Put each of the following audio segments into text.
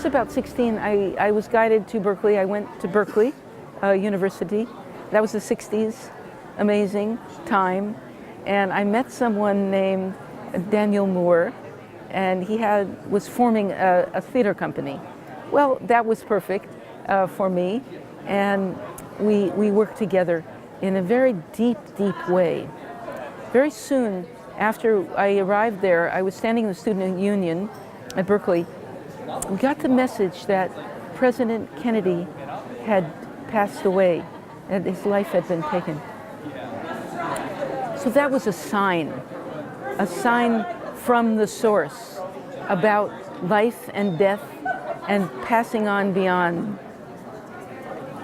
was about 16, I was guided to Berkeley. I went to Berkeley University. That was the 60s, amazing time. And I met someone named Daniel Moore, and he was forming a theater company. Well, that was perfect for me, and we worked together in a very deep, deep way. Very soon after I arrived there, I was standing in the student union at Berkeley. We got the message that President Kennedy had passed away, and his life had been taken. So that was a sign from the source about life and death and passing on beyond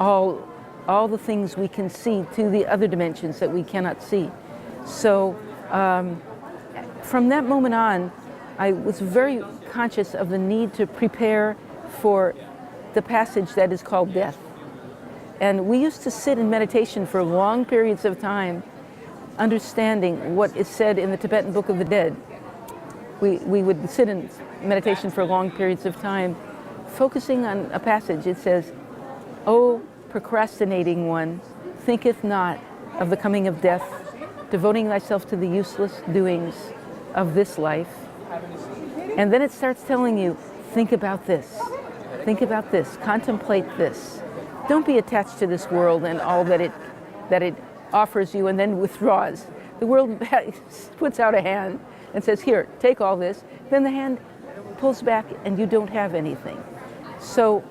all the things we can see to the other dimensions that we cannot see. So from that moment on, I was very conscious of the need to prepare for the passage that is called death. And we used to sit in meditation for long periods of time, understanding what is said in the Tibetan Book of the Dead. We would sit in meditation for long periods of time, focusing on a passage. It says, "O procrastinating one, thinketh not of the coming of death, devoting thyself to the useless doings of this life." And then it starts telling you, think about this, contemplate this. Don't be attached to this world and all that it offers you and then withdraws. The world puts out a hand and says, here, take all this. Then the hand pulls back and you don't have anything. So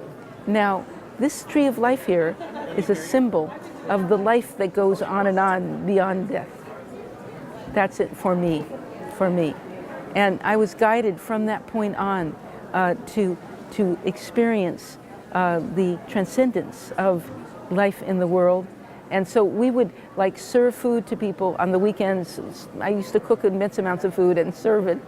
now this tree of life here is a symbol of the life that goes on and on beyond death. That's it for me. And I was guided from that point on to experience the transcendence of life in the world. And so we would like serve food to people on the weekends. I used to cook immense amounts of food and serve it,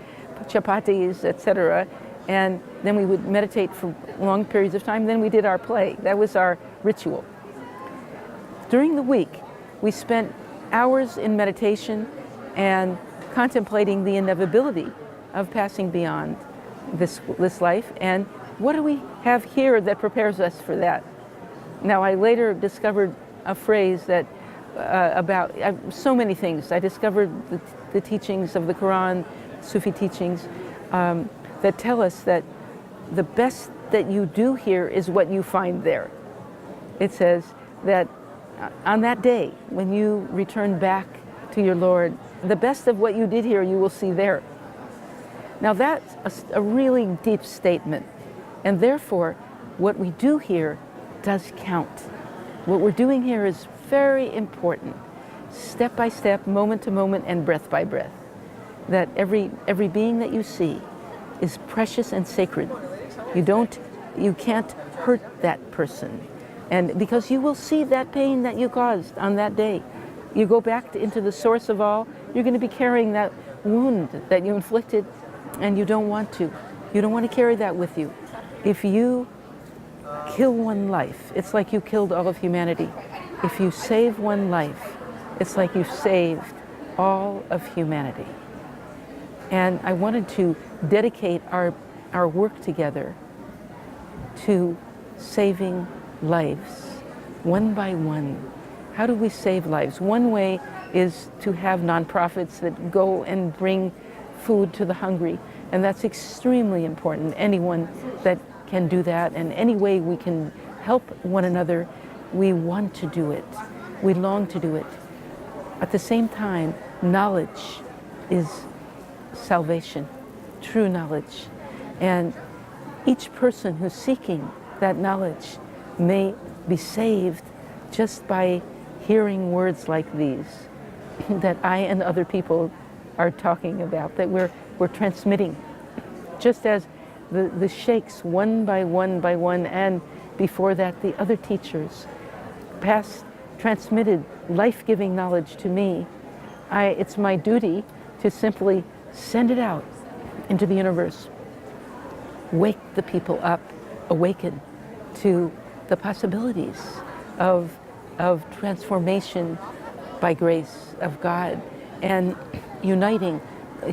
chapatis, etc. And then we would meditate for long periods of time. Then we did our play. That was our ritual. During the week, we spent hours in meditation and contemplating the inevitability of passing beyond this life, and what do we have here that prepares us for that? Now, I later discovered a phrase that about so many things. I discovered the teachings of the Quran, Sufi teachings, that tell us that the best that you do here is what you find there. It says that on that day, when you return back to your Lord, the best of what you did here you will see there. Now that's a really deep statement, and therefore what we do here does count. What we're doing here is very important, step by step, moment to moment, and breath by breath. That every being that you see is precious and sacred. You can't hurt that person, and because you will see that pain that you caused on that day. You go back into the source of all, you're going to be carrying that wound that you inflicted, and you don't want to. You don't want to carry that with you. If you kill one life, it's like you killed all of humanity. If you save one life, it's like you've saved all of humanity. And I wanted to dedicate our work together to saving lives, one by one. How do we save lives? One way is to have nonprofits that go and bring food to the hungry, and that's extremely important. Anyone that can do that, and any way we can help one another, we want to do it. We long to do it. At the same time, knowledge is salvation, true knowledge. And each person who's seeking that knowledge may be saved just by hearing words like these that I and other people are talking about, that we're transmitting. Just as the sheikhs, one by one, and before that the other teachers transmitted life-giving knowledge to me, it's my duty to simply send it out into the universe. Wake the people up, awaken to the possibilities of transformation by grace of God, and uniting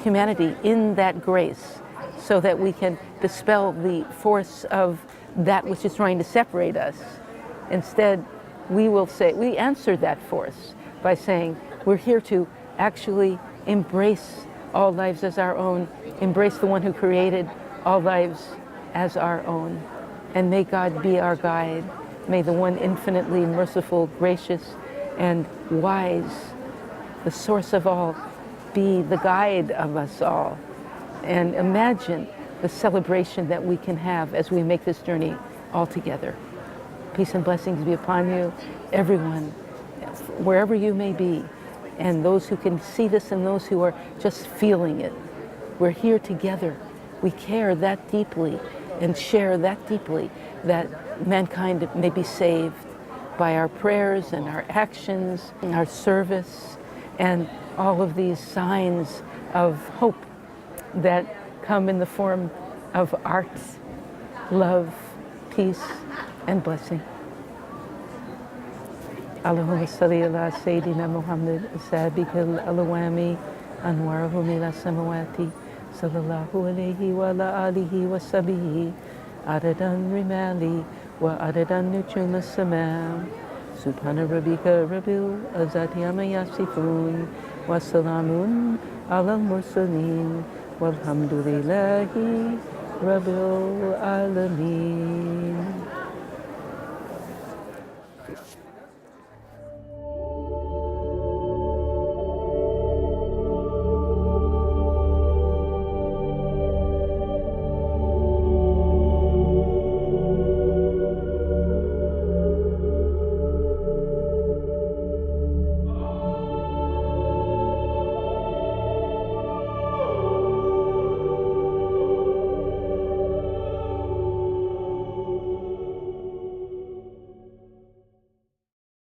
humanity in that grace so that we can dispel the force of that which is trying to separate us. Instead, we answer that force by saying, we're here to actually embrace all lives as our own, embrace the one who created all lives as our own. And may God be our guide. May the one infinitely merciful, gracious, and wise, the source of all, be the guide of us all. And imagine the celebration that we can have as we make this journey all together. Peace and blessings be upon you, everyone, wherever you may be, and those who can see this and those who are just feeling it. We're here together. We care that deeply and share that deeply that mankind may be saved by our prayers and our actions and our service and all of these signs of hope that come in the form of art, love, peace, and blessing. Allahumma salli ala Sayyidina Muhammad sabiqil alawami anwarahu mila samawati sallallahu alayhi wa ala alihi wa sahbihi adadan rimali wa adadan nujum as-sama subhana rabbika rabbil izzati amma yasifun wa salamun ala al-mursalin walhamdulillahi rabbil alamin.